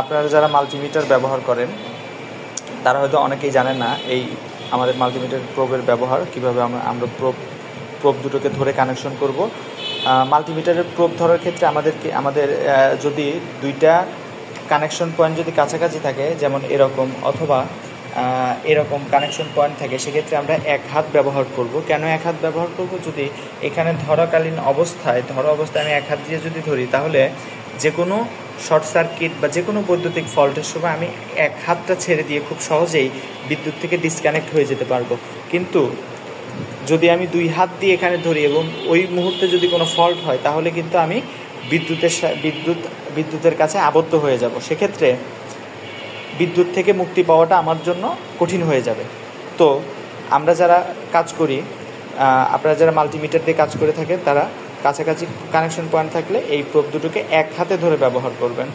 আপনারা যারা মাল্টিমিটার ব্যবহার করেন তারা হয়তো অনেকেই জানেন না এই আমাদের মাল্টিমিটার প্রোবের ব্যবহার, কীভাবে আমরা প্রোব দুটোকে ধরে কানেকশন করব। মাল্টিমিটারের প্রোব ধরার ক্ষেত্রে আমাদের যদি দুইটা কানেকশন পয়েন্ট যদি কাছাকাছি থাকে, যেমন এরকম অথবা এরকম কানেকশন পয়েন্ট থাকে, সেক্ষেত্রে আমরা এক হাত ব্যবহার করব। কেন এক হাত ব্যবহার করব? যদি এখানে ধরাকালীন অবস্থায় আমি এক হাত দিয়ে যদি ধরি, তাহলে যে কোনো শর্ট সার্কিট বা যে কোনো বৈদ্যুতিক ফল্টের সময় আমি এক হাতটা ছেড়ে দিয়ে খুব সহজেই বিদ্যুৎ থেকে ডিসকানেক্ট হয়ে যেতে পারবো। কিন্তু যদি আমি 2 হাত দিয়ে এখানে ধরি এবং ওই মুহূর্তে যদি কোনো ফল্ট হয়, তাহলে কিন্তু আমি বিদ্যুতের কাছে আবদ্ধ হয়ে যাব। সেক্ষেত্রে বিদ্যুৎ থেকে মুক্তি পাওয়াটা আমার জন্য কঠিন হয়ে যাবে। তো আমরা যারা কাজ করি, আপনারা যারা মাল্টিমিটার দিয়ে কাজ করে থাকেন, তারা কাছাকাছি কানেকশন পয়েন্ট থাকলে এই প্রোব দুটোকে এক হাতে ধরে ব্যবহার করবেন।